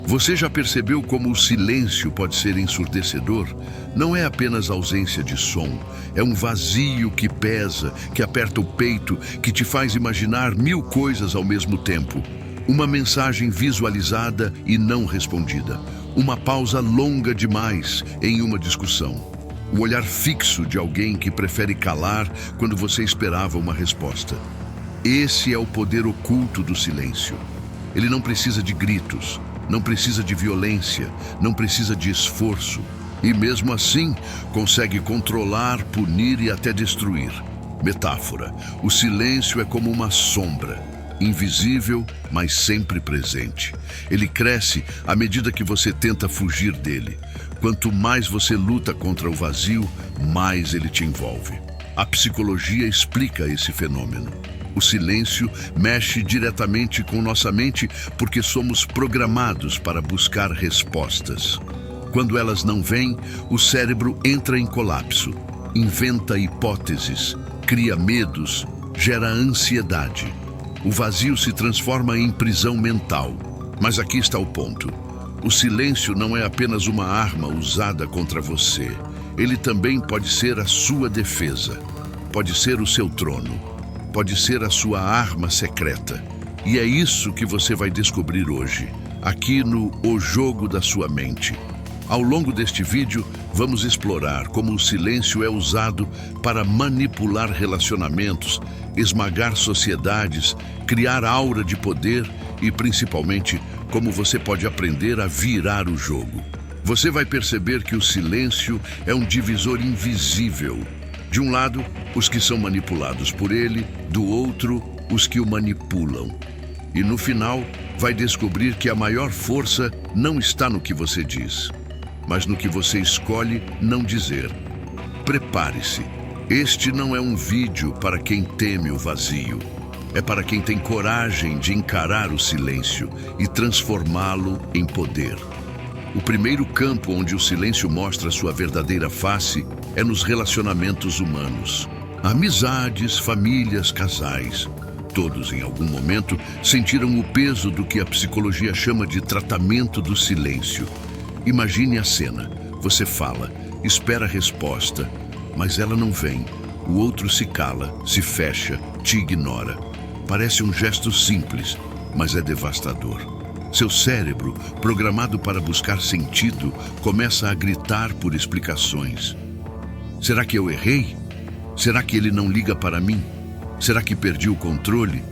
Você já percebeu como o silêncio pode ser ensurdecedor? Não é apenas ausência de som, é um vazio que pesa, que aperta o peito, que te faz imaginar mil coisas ao mesmo tempo. Uma mensagem visualizada e não respondida. Uma pausa longa demais em uma discussão. O olhar fixo de alguém que prefere calar quando você esperava uma resposta. Esse é o poder oculto do silêncio. Ele não precisa de gritos, não precisa de violência, não precisa de esforço. E mesmo assim, consegue controlar, punir e até destruir. Metáfora. O silêncio é como uma sombra, invisível, mas sempre presente. Ele cresce à medida que você tenta fugir dele. Quanto mais você luta contra o vazio, mais ele te envolve. A psicologia explica esse fenômeno. O silêncio mexe diretamente com nossa mente porque somos programados para buscar respostas. Quando elas não vêm, o cérebro entra em colapso, inventa hipóteses, cria medos, gera ansiedade. O vazio se transforma em prisão mental. Mas aqui está o ponto. O silêncio não é apenas uma arma usada contra você. Ele também pode ser a sua defesa. Pode ser o seu trono. Pode ser a sua arma secreta. E é isso que você vai descobrir hoje, aqui no O Jogo da Sua Mente. Ao longo deste vídeo, vamos explorar como o silêncio é usado para manipular relacionamentos, esmagar sociedades, criar aura de poder e, principalmente, como você pode aprender a virar o jogo. Você vai perceber que o silêncio é um divisor invisível. De um lado, os que são manipulados por ele, do outro, os que o manipulam. E no final, vai descobrir que a maior força não está no que você diz, mas no que você escolhe não dizer. Prepare-se. Este não é um vídeo para quem teme o vazio. É para quem tem coragem de encarar o silêncio e transformá-lo em poder. O primeiro campo onde o silêncio mostra sua verdadeira face é nos relacionamentos humanos. Amizades, famílias, casais. Todos, em algum momento, sentiram o peso do que a psicologia chama de tratamento do silêncio. Imagine a cena. Você fala, espera a resposta, mas ela não vem. O outro se cala, se fecha, te ignora. Parece um gesto simples, mas é devastador. Seu cérebro, programado para buscar sentido, começa a gritar por explicações. Será que eu errei? Será que ele não liga para mim? Será que perdi o controle?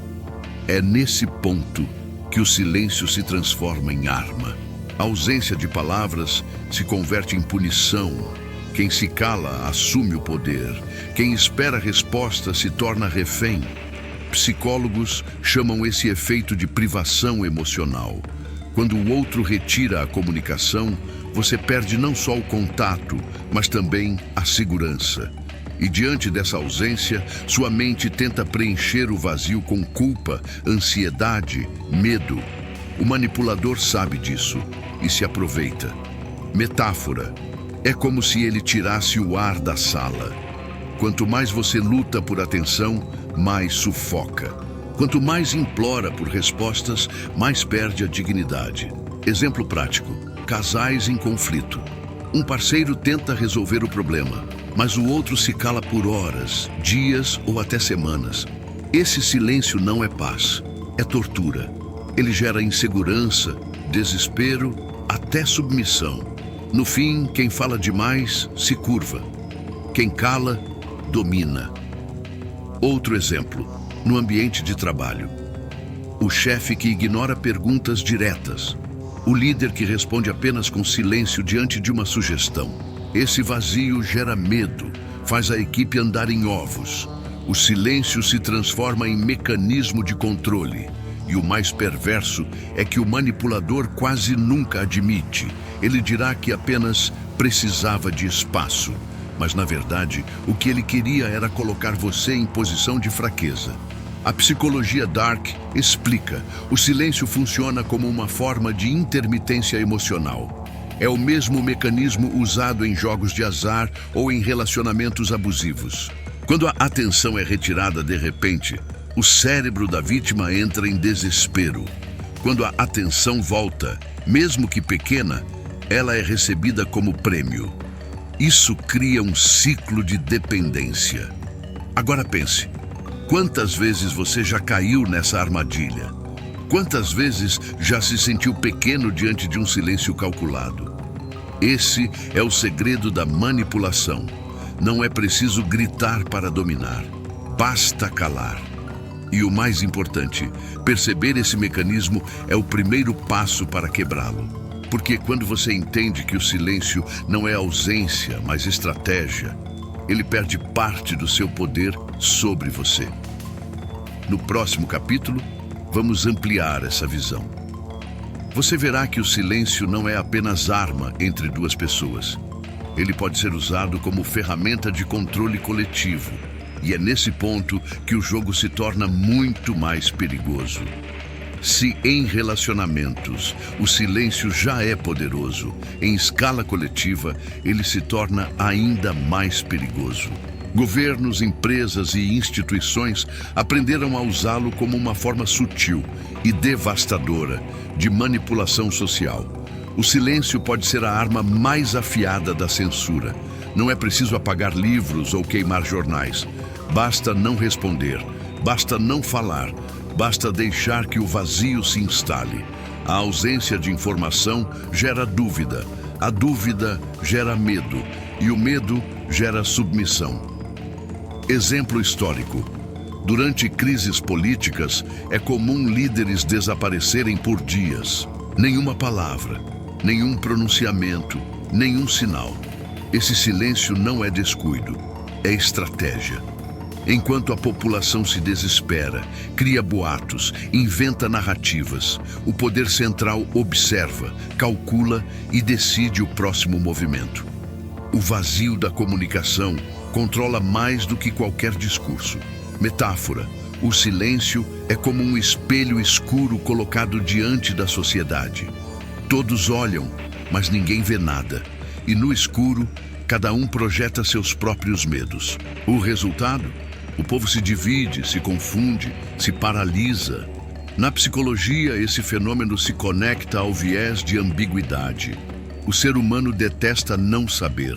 É nesse ponto que o silêncio se transforma em arma. A ausência de palavras se converte em punição. Quem se cala assume o poder. Quem espera resposta se torna refém. Psicólogos chamam esse efeito de privação emocional. Quando o outro retira a comunicação, você perde não só o contato, mas também a segurança. E diante dessa ausência, sua mente tenta preencher o vazio com culpa, ansiedade, medo. O manipulador sabe disso e se aproveita. Metáfora. É como se ele tirasse o ar da sala. Quanto mais você luta por atenção, mais sufoca. Quanto mais implora por respostas, mais perde a dignidade. Exemplo prático: casais em conflito. Um parceiro tenta resolver o problema, mas o outro se cala por horas, dias ou até semanas. Esse silêncio não é paz, é tortura. Ele gera insegurança, desespero, até submissão. No fim, quem fala demais se curva. Quem cala, domina. Outro exemplo, no ambiente de trabalho. O chefe que ignora perguntas diretas. O líder que responde apenas com silêncio diante de uma sugestão. Esse vazio gera medo, faz a equipe andar em ovos. O silêncio se transforma em mecanismo de controle. E o mais perverso é que o manipulador quase nunca admite. Ele dirá que apenas precisava de espaço. Mas, na verdade, o que ele queria era colocar você em posição de fraqueza. A psicologia Dark explica: o silêncio funciona como uma forma de intermitência emocional. É o mesmo mecanismo usado em jogos de azar ou em relacionamentos abusivos. Quando a atenção é retirada de repente, o cérebro da vítima entra em desespero. Quando a atenção volta, mesmo que pequena, ela é recebida como prêmio. Isso cria um ciclo de dependência. Agora pense, quantas vezes você já caiu nessa armadilha? Quantas vezes já se sentiu pequeno diante de um silêncio calculado? Esse é o segredo da manipulação. Não é preciso gritar para dominar, basta calar. E o mais importante, perceber esse mecanismo é o primeiro passo para quebrá-lo. Porque quando você entende que o silêncio não é ausência, mas estratégia, ele perde parte do seu poder sobre você. No próximo capítulo, vamos ampliar essa visão. Você verá que o silêncio não é apenas arma entre duas pessoas. Ele pode ser usado como ferramenta de controle coletivo. E é nesse ponto que o jogo se torna muito mais perigoso. Se em relacionamentos o silêncio já é poderoso, em escala coletiva ele se torna ainda mais perigoso. Governos, empresas e instituições aprenderam a usá-lo como uma forma sutil e devastadora de manipulação social. O silêncio pode ser a arma mais afiada da censura. Não é preciso apagar livros ou queimar jornais. Basta não responder, basta não falar, basta deixar que o vazio se instale. A ausência de informação gera dúvida, a dúvida gera medo e o medo gera submissão. Exemplo histórico. Durante crises políticas, é comum líderes desaparecerem por dias. Nenhuma palavra, nenhum pronunciamento, nenhum sinal. Esse silêncio não é descuido, é estratégia. Enquanto a população se desespera, cria boatos, inventa narrativas, o poder central observa, calcula e decide o próximo movimento. O vazio da comunicação controla mais do que qualquer discurso. Metáfora: o silêncio é como um espelho escuro colocado diante da sociedade. Todos olham, mas ninguém vê nada. E no escuro, cada um projeta seus próprios medos. O resultado? O povo se divide, se confunde, se paralisa. Na psicologia, esse fenômeno se conecta ao viés de ambiguidade. O ser humano detesta não saber.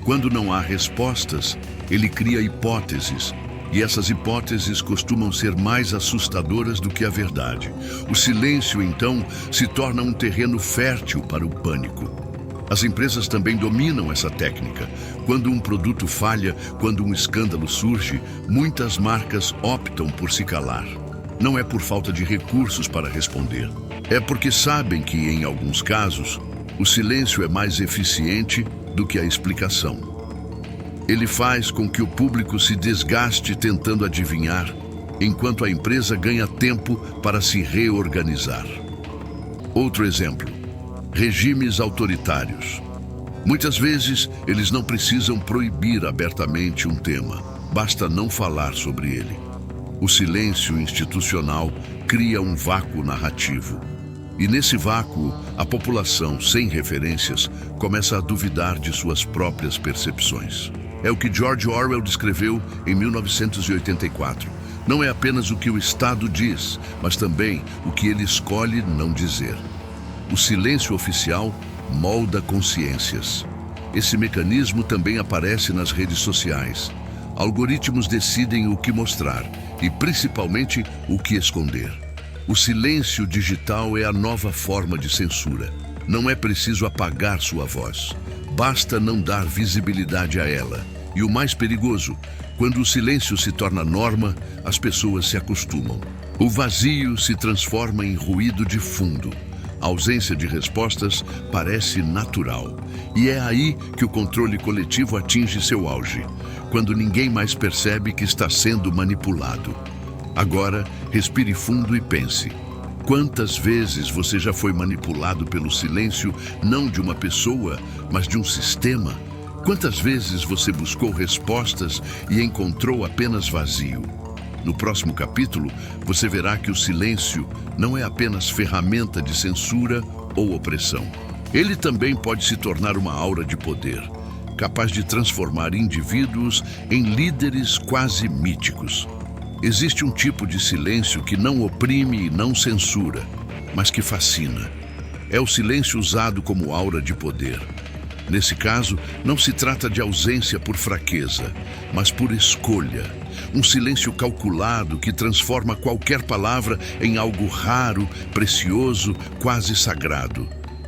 Quando não há respostas, ele cria hipóteses. E essas hipóteses costumam ser mais assustadoras do que a verdade. O silêncio, então, se torna um terreno fértil para o pânico. As empresas também dominam essa técnica. Quando um produto falha, quando um escândalo surge, muitas marcas optam por se calar. Não é por falta de recursos para responder. É porque sabem que, em alguns casos, o silêncio é mais eficiente do que a explicação. Ele faz com que o público se desgaste tentando adivinhar, enquanto a empresa ganha tempo para se reorganizar. Outro exemplo: regimes autoritários. Muitas vezes, eles não precisam proibir abertamente um tema, basta não falar sobre ele. O silêncio institucional cria um vácuo narrativo. E nesse vácuo, a população, sem referências, começa a duvidar de suas próprias percepções. É o que George Orwell descreveu em 1984. Não é apenas o que o Estado diz, mas também o que ele escolhe não dizer. O silêncio oficial molda consciências. Esse mecanismo também aparece nas redes sociais. Algoritmos decidem o que mostrar e, principalmente, o que esconder. O silêncio digital é a nova forma de censura. Não é preciso apagar sua voz. Basta não dar visibilidade a ela. E o mais perigoso, quando o silêncio se torna norma, as pessoas se acostumam. O vazio se transforma em ruído de fundo. A ausência de respostas parece natural. E é aí que o controle coletivo atinge seu auge, quando ninguém mais percebe que está sendo manipulado. Agora, respire fundo e pense. Quantas vezes você já foi manipulado pelo silêncio, não de uma pessoa, mas de um sistema? Quantas vezes você buscou respostas e encontrou apenas vazio? No próximo capítulo, você verá que o silêncio não é apenas ferramenta de censura ou opressão. Ele também pode se tornar uma aura de poder, capaz de transformar indivíduos em líderes quase míticos. Existe um tipo de silêncio que não oprime e não censura. mas que fascina. É o silêncio usado como aura de poder. Nesse caso, não se trata de ausência por fraqueza, mas por escolha. Um silêncio calculado que transforma qualquer palavra em algo raro, precioso, quase sagrado.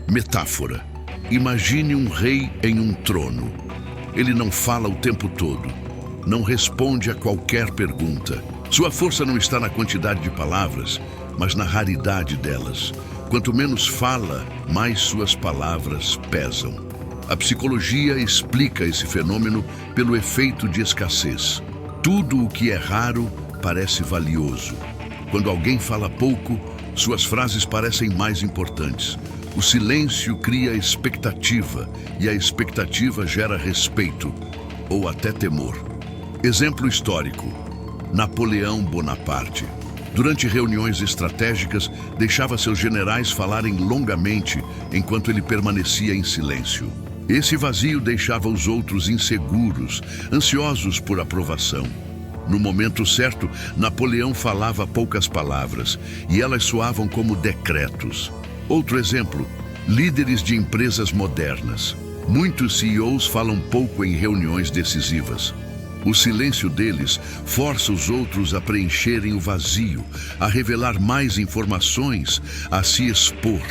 Metáfora. Imagine um rei em um trono. Ele não fala o tempo todo. Não responde a qualquer pergunta. Sua força não está na quantidade de palavras, mas na raridade delas. Quanto menos fala, mais suas palavras pesam. A psicologia explica esse fenômeno pelo efeito de escassez. Tudo o que é raro parece valioso. Quando alguém fala pouco, suas frases parecem mais importantes. O silêncio cria expectativa e a expectativa gera respeito ou até temor. Exemplo histórico: Napoleão Bonaparte. Durante reuniões estratégicas, deixava seus generais falarem longamente enquanto ele permanecia em silêncio. Esse vazio deixava os outros inseguros, ansiosos por aprovação. No momento certo, Napoleão falava poucas palavras e elas soavam como decretos. Outro exemplo: líderes de empresas modernas. Muitos CEOs falam pouco em reuniões decisivas. O silêncio deles força os outros a preencherem o vazio, a revelar mais informações, a se expor.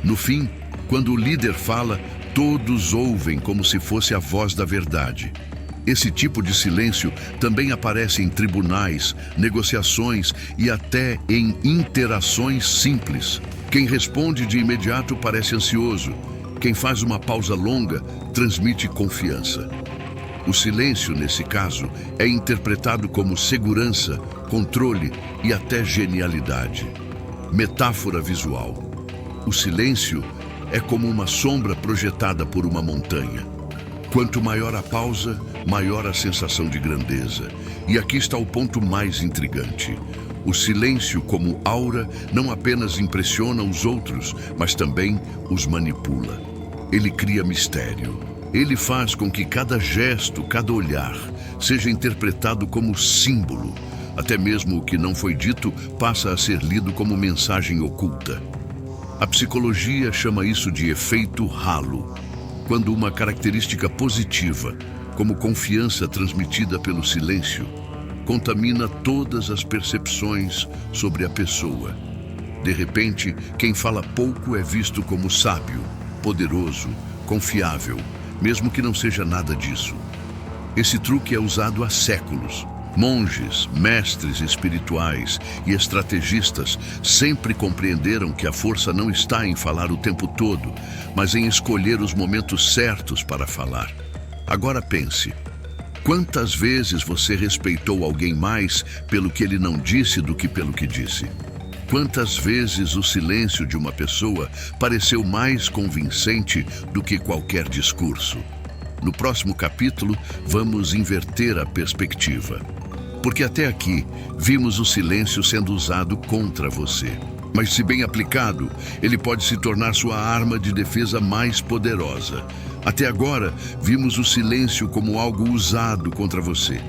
No fim, quando o líder fala, todos ouvem como se fosse a voz da verdade. Esse tipo de silêncio também aparece em tribunais, negociações e até em interações simples. Quem responde de imediato parece ansioso. Quem faz uma pausa longa transmite confiança. O silêncio, nesse caso, é interpretado como segurança, controle e até genialidade. Metáfora visual. O silêncio é como uma sombra projetada por uma montanha. Quanto maior a pausa, maior a sensação de grandeza. E aqui está o ponto mais intrigante. O silêncio, como aura, não apenas impressiona os outros, mas também os manipula. Ele cria mistério. Ele faz com que cada gesto, cada olhar, seja interpretado como símbolo. Até mesmo o que não foi dito passa a ser lido como mensagem oculta. A psicologia chama isso de efeito halo, quando uma característica positiva, como confiança transmitida pelo silêncio, contamina todas as percepções sobre a pessoa. De repente, quem fala pouco é visto como sábio, poderoso, confiável, mesmo que não seja nada disso. Esse truque é usado há séculos. Monges, mestres espirituais e estrategistas sempre compreenderam que a força não está em falar o tempo todo, mas em escolher os momentos certos para falar. Agora pense: quantas vezes você respeitou alguém mais pelo que ele não disse do que pelo que disse? Quantas vezes o silêncio de uma pessoa pareceu mais convincente do que qualquer discurso? No próximo capítulo, vamos inverter a perspectiva. Porque até aqui, vimos o silêncio sendo usado contra você. Mas se bem aplicado, ele pode se tornar sua arma de defesa mais poderosa. Até agora, vimos o silêncio como algo usado contra você.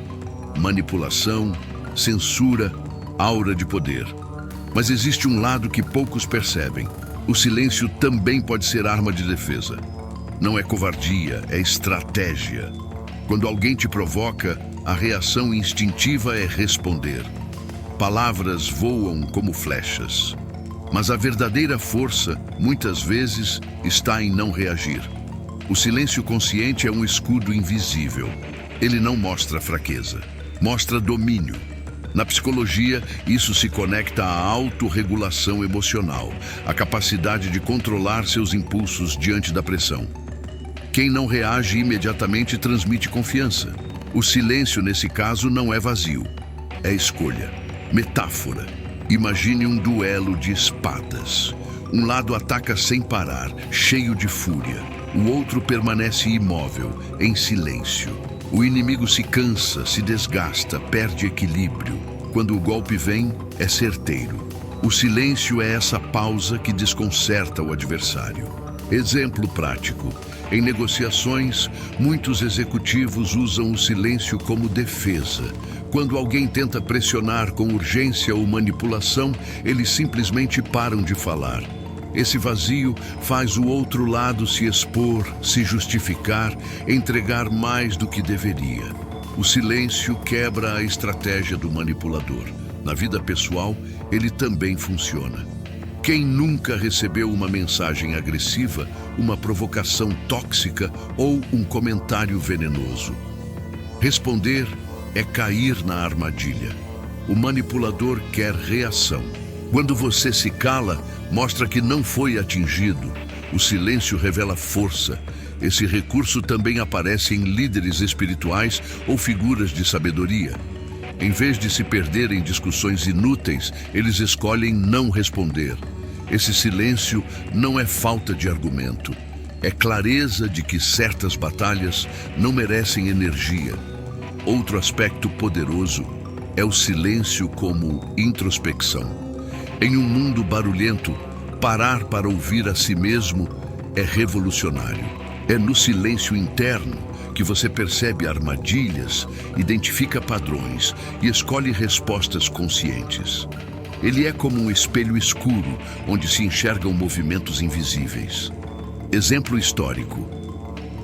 Manipulação, censura, aura de poder. Mas existe um lado que poucos percebem. O silêncio também pode ser arma de defesa. Não é covardia, é estratégia. Quando alguém te provoca, a reação instintiva é responder. Palavras voam como flechas. Mas a verdadeira força, muitas vezes, está em não reagir. O silêncio consciente é um escudo invisível. Ele não mostra fraqueza, mostra domínio. Na psicologia, isso se conecta à autorregulação emocional, a capacidade de controlar seus impulsos diante da pressão. Quem não reage imediatamente transmite confiança. O silêncio, nesse caso, não é vazio, é escolha. Metáfora. Imagine um duelo de espadas. Um lado ataca sem parar, cheio de fúria. O outro permanece imóvel, em silêncio. O inimigo se cansa, se desgasta, perde equilíbrio. Quando o golpe vem, é certeiro. O silêncio é essa pausa que desconcerta o adversário. Exemplo prático. Em negociações, muitos executivos usam o silêncio como defesa. Quando alguém tenta pressionar com urgência ou manipulação, eles simplesmente param de falar. Esse vazio faz o outro lado se expor, se justificar, entregar mais do que deveria. O silêncio quebra a estratégia do manipulador. Na vida pessoal, ele também funciona. Quem nunca recebeu uma mensagem agressiva, uma provocação tóxica ou um comentário venenoso? Responder é cair na armadilha. O manipulador quer reação. Quando você se cala, mostra que não foi atingido. O silêncio revela força. Esse recurso também aparece em líderes espirituais ou figuras de sabedoria. Em vez de se perder em discussões inúteis, eles escolhem não responder. Esse silêncio não é falta de argumento. É clareza de que certas batalhas não merecem energia. Outro aspecto poderoso é o silêncio como introspecção. Em um mundo barulhento, parar para ouvir a si mesmo é revolucionário. É no silêncio interno que você percebe armadilhas, identifica padrões e escolhe respostas conscientes. Ele é como um espelho escuro, onde se enxergam movimentos invisíveis. Exemplo histórico.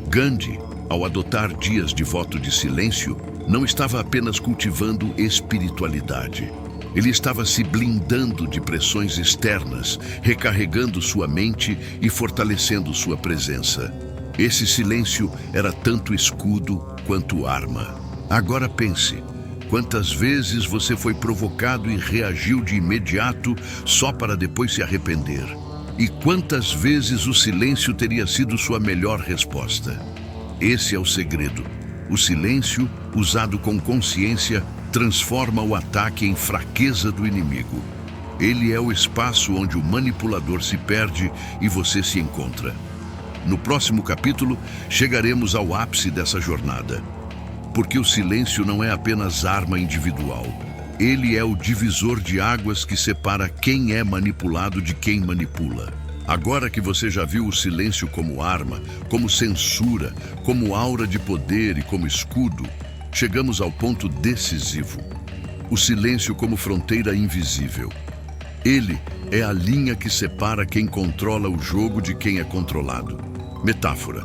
Gandhi, ao adotar dias de voto de silêncio, não estava apenas cultivando espiritualidade. Ele estava se blindando de pressões externas, recarregando sua mente e fortalecendo sua presença. Esse silêncio era tanto escudo quanto arma. Agora pense, quantas vezes você foi provocado e reagiu de imediato só para depois se arrepender? E quantas vezes o silêncio teria sido sua melhor resposta? Esse é o segredo. O silêncio, usado com consciência, transforma o ataque em fraqueza do inimigo. Ele é o espaço onde o manipulador se perde e você se encontra. No próximo capítulo, chegaremos ao ápice dessa jornada. Porque o silêncio não é apenas arma individual. Ele é o divisor de águas que separa quem é manipulado de quem manipula. Agora que você já viu o silêncio como arma, como censura, como aura de poder e como escudo, chegamos ao ponto decisivo. O silêncio como fronteira invisível. Ele é a linha que separa quem controla o jogo de quem é controlado. Metáfora.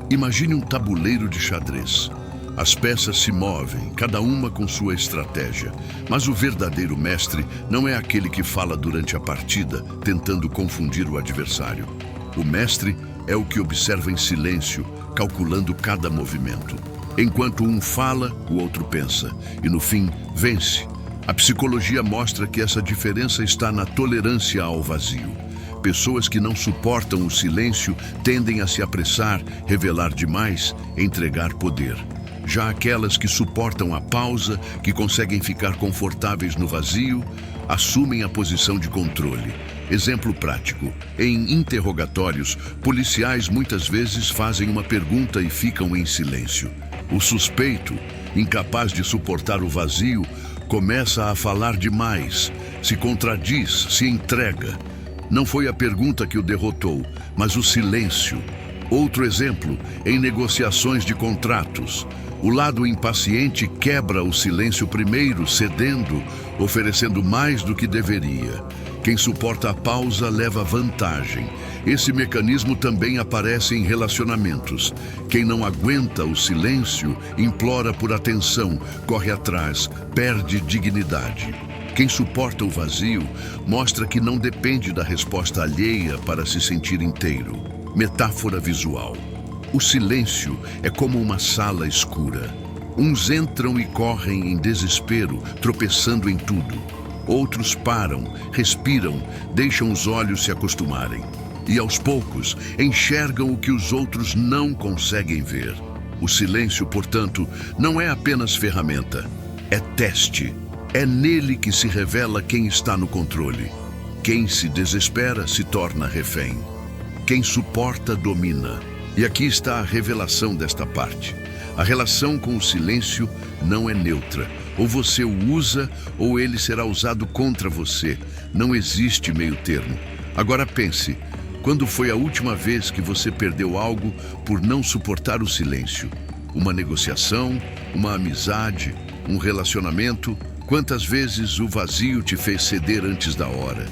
Imagine um tabuleiro de xadrez. As peças se movem, cada uma com sua estratégia. Mas o verdadeiro mestre não é aquele que fala durante a partida, tentando confundir o adversário. O mestre é o que observa em silêncio, calculando cada movimento. Enquanto um fala, o outro pensa. E no fim, vence. A psicologia mostra que essa diferença está na tolerância ao vazio. Pessoas que não suportam o silêncio tendem a se apressar, revelar demais, entregar poder. Já aquelas que suportam a pausa, que conseguem ficar confortáveis no vazio, assumem a posição de controle. Exemplo prático. Em interrogatórios, policiais muitas vezes fazem uma pergunta e ficam em silêncio. O suspeito, incapaz de suportar o vazio, começa a falar demais, se contradiz, se entrega. Não foi a pergunta que o derrotou, mas o silêncio. Outro exemplo, em negociações de contratos. O lado impaciente quebra o silêncio primeiro, cedendo, oferecendo mais do que deveria. Quem suporta a pausa leva vantagem. Esse mecanismo também aparece em relacionamentos. Quem não aguenta o silêncio implora por atenção, corre atrás, perde dignidade. Quem suporta o vazio mostra que não depende da resposta alheia para se sentir inteiro. Metáfora visual. O silêncio é como uma sala escura. Uns entram e correm em desespero, tropeçando em tudo. Outros param, respiram, deixam os olhos se acostumarem. E aos poucos, enxergam o que os outros não conseguem ver. O silêncio, portanto, não é apenas ferramenta, é teste. É nele que se revela quem está no controle. Quem se desespera se torna refém. Quem suporta, domina. E aqui está a revelação desta parte. A relação com o silêncio não é neutra. Ou você o usa, ou ele será usado contra você. Não existe meio termo. Agora pense, Quando foi a última vez que você perdeu algo por não suportar o silêncio? Uma negociação, uma amizade, um relacionamento? Quantas vezes o vazio te fez ceder antes da hora?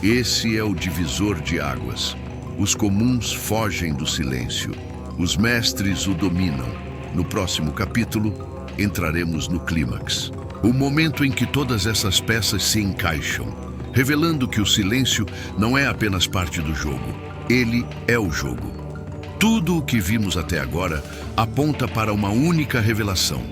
Esse é o divisor de águas. Os comuns fogem do silêncio. Os mestres o dominam. No próximo capítulo, entraremos no clímax. O momento em que todas essas peças se encaixam, revelando que o silêncio não é apenas parte do jogo, ele é o jogo. Tudo o que vimos até agora aponta para uma única revelação.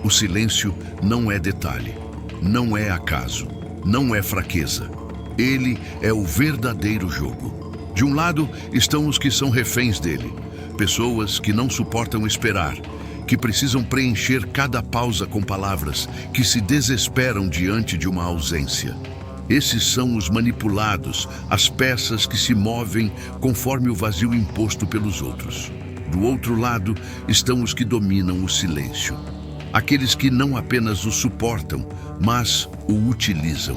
O silêncio não é detalhe, não é acaso, não é fraqueza. Ele é o verdadeiro jogo. De um lado estão os que são reféns dele, pessoas que não suportam esperar, que precisam preencher cada pausa com palavras, que se desesperam diante de uma ausência. Esses são os manipulados, as peças que se movem conforme o vazio imposto pelos outros. Do outro lado estão os que dominam o silêncio. Aqueles que não apenas o suportam, mas o utilizam.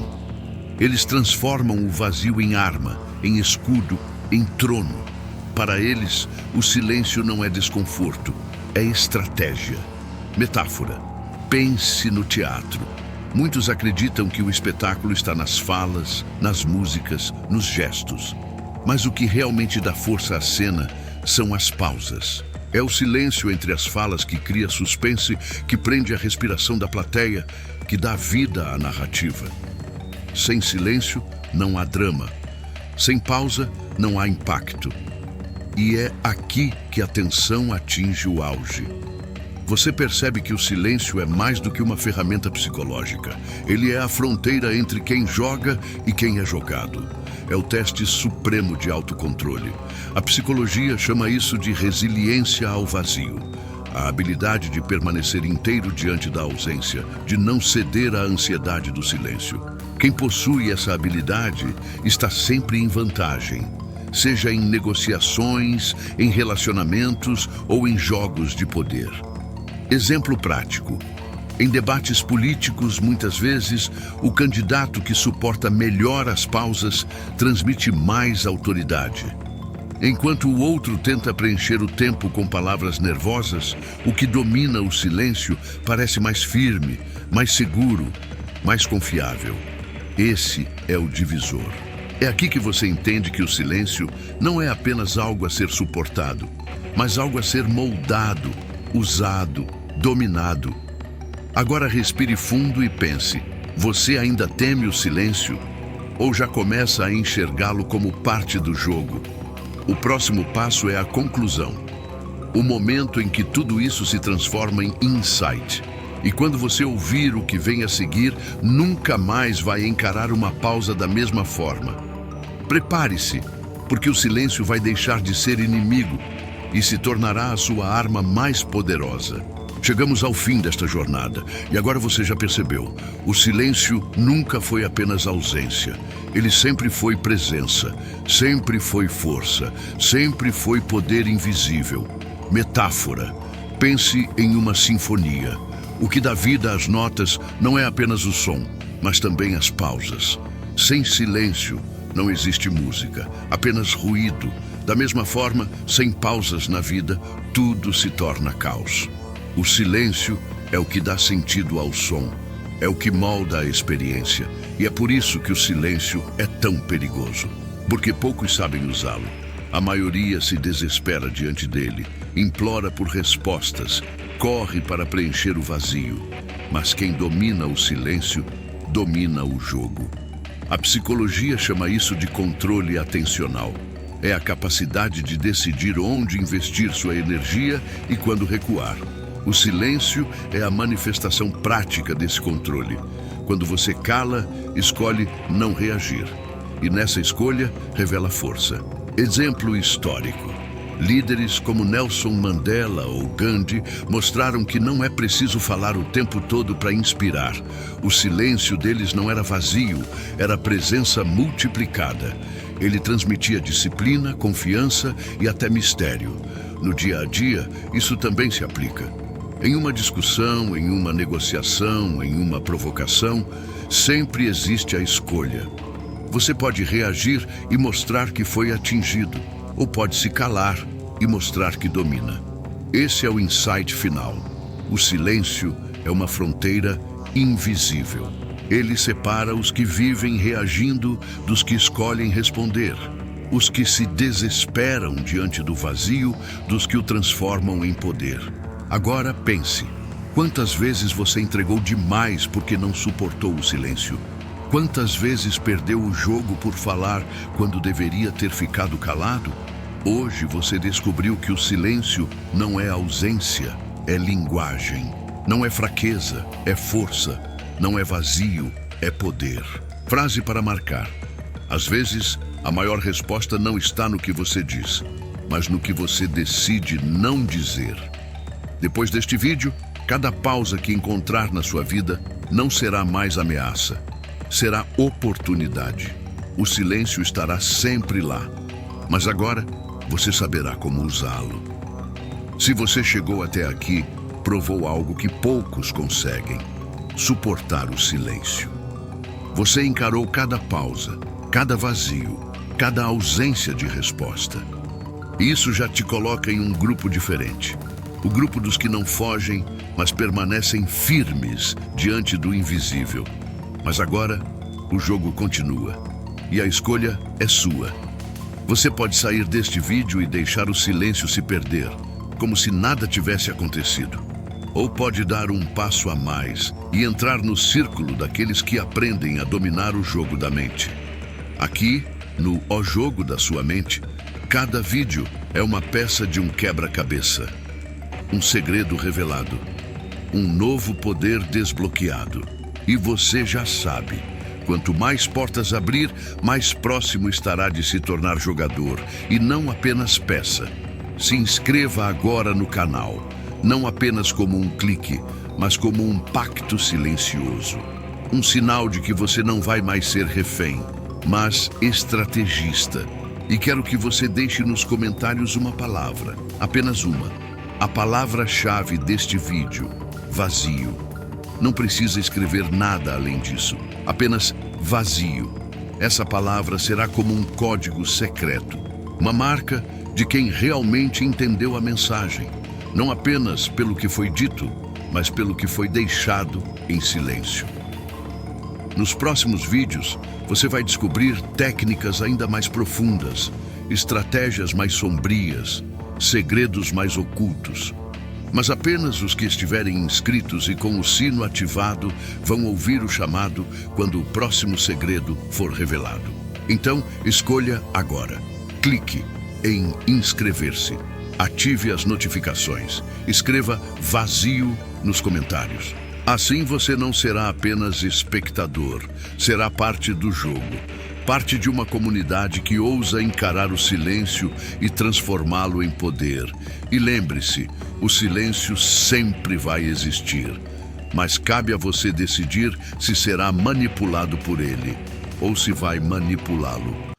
Eles transformam o vazio em arma, em escudo, em trono. Para eles, o silêncio não é desconforto, é estratégia. Metáfora. Pense no teatro. Muitos acreditam que o espetáculo está nas falas, nas músicas, nos gestos. Mas o que realmente dá força à cena são as pausas. É o silêncio entre as falas que cria suspense, que prende a respiração da plateia, que dá vida à narrativa. Sem silêncio, não há drama. Sem pausa, não há impacto. E é aqui que a tensão atinge o auge. Você percebe que o silêncio é mais do que uma ferramenta psicológica. Ele é a fronteira entre quem joga e quem é jogado. É o teste supremo de autocontrole. A psicologia chama isso de resiliência ao vazio. A habilidade de permanecer inteiro diante da ausência, de não ceder à ansiedade do silêncio. Quem possui essa habilidade está sempre em vantagem, seja em negociações, em relacionamentos ou em jogos de poder. Exemplo prático. Em debates políticos, muitas vezes, o candidato que suporta melhor as pausas transmite mais autoridade. Enquanto o outro tenta preencher o tempo com palavras nervosas, o que domina o silêncio parece mais firme, mais seguro, mais confiável. Esse é o divisor. É aqui que você entende que o silêncio não é apenas algo a ser suportado, mas algo a ser moldado, usado, dominado. Agora respire fundo e pense: você ainda teme o silêncio? Ou já começa a enxergá-lo como parte do jogo? O próximo passo é a conclusão. O momento em que tudo isso se transforma em insight. E quando você ouvir o que vem a seguir, nunca mais vai encarar uma pausa da mesma forma. Prepare-se, porque o silêncio vai deixar de ser inimigo e se tornará a sua arma mais poderosa. Chegamos ao fim desta jornada e agora você já percebeu. O silêncio nunca foi apenas ausência. Ele sempre foi presença, sempre foi força, sempre foi poder invisível. Metáfora. Pense em uma sinfonia. O que dá vida às notas não é apenas o som, mas também as pausas. Sem silêncio, não existe música, apenas ruído. Da mesma forma, sem pausas na vida, tudo se torna caos. O silêncio é o que dá sentido ao som, é o que molda a experiência. E é por isso que o silêncio é tão perigoso. Porque poucos sabem usá-lo. A maioria se desespera diante dele, implora por respostas, corre para preencher o vazio. Mas quem domina o silêncio, domina o jogo. A psicologia chama isso de controle atencional. É a capacidade de decidir onde investir sua energia e quando recuar. O silêncio é a manifestação prática desse controle. Quando você cala, escolhe não reagir. E nessa escolha, revela força. Exemplo histórico. Líderes como Nelson Mandela ou Gandhi mostraram que não é preciso falar o tempo todo para inspirar. O silêncio deles não era vazio, era presença multiplicada. Ele transmitia disciplina, confiança e até mistério. No dia a dia, isso também se aplica. Em uma discussão, em uma negociação, em uma provocação, sempre existe a escolha. Você pode reagir e mostrar que foi atingido, ou pode se calar e mostrar que domina. Esse é o insight final. O silêncio é uma fronteira invisível. Ele separa os que vivem reagindo dos que escolhem responder, os que se desesperam diante do vazio dos que o transformam em poder. Agora pense, quantas vezes você entregou demais porque não suportou o silêncio? Quantas vezes perdeu o jogo por falar quando deveria ter ficado calado? Hoje você descobriu que o silêncio não é ausência, é linguagem. Não é fraqueza, é força. Não é vazio, é poder. Frase para marcar. Às vezes, a maior resposta não está no que você diz, mas no que você decide não dizer. Depois deste vídeo, cada pausa que encontrar na sua vida não será mais ameaça, será oportunidade. O silêncio estará sempre lá, mas agora você saberá como usá-lo. Se você chegou até aqui, provou algo que poucos conseguem: suportar o silêncio. Você encarou cada pausa, cada vazio, cada ausência de resposta. Isso já te coloca em um grupo diferente. O grupo dos que não fogem, mas permanecem firmes diante do invisível. Mas agora, o jogo continua. E a escolha é sua. Você pode sair deste vídeo e deixar o silêncio se perder, como se nada tivesse acontecido. Ou pode dar um passo a mais e entrar no círculo daqueles que aprendem a dominar o jogo da mente. Aqui, no O Jogo da Sua Mente, cada vídeo é uma peça de um quebra-cabeça. Um segredo revelado. Um novo poder desbloqueado. E você já sabe, quanto mais portas abrir, mais próximo estará de se tornar jogador e não apenas peça. Se inscreva agora no canal. Não apenas como um clique, mas como um pacto silencioso. Um sinal de que você não vai mais ser refém, mas estrategista. E quero que você deixe nos comentários uma palavra, apenas uma. A palavra-chave deste vídeo: vazio. Não precisa escrever nada além disso, apenas vazio. Essa palavra será como um código secreto, uma marca de quem realmente entendeu a mensagem. Não apenas pelo que foi dito, mas pelo que foi deixado em silêncio. Nos próximos vídeos, você vai descobrir técnicas ainda mais profundas, estratégias mais sombrias, segredos mais ocultos. Mas apenas os que estiverem inscritos e com o sino ativado vão ouvir o chamado quando o próximo segredo for revelado. Então, escolha agora. Clique em inscrever-se. Ative as notificações. Escreva vazio nos comentários. Assim você não será apenas espectador, será parte do jogo, parte de uma comunidade que ousa encarar o silêncio e transformá-lo em poder. E lembre-se, o silêncio sempre vai existir, mas cabe a você decidir se será manipulado por ele ou se vai manipulá-lo.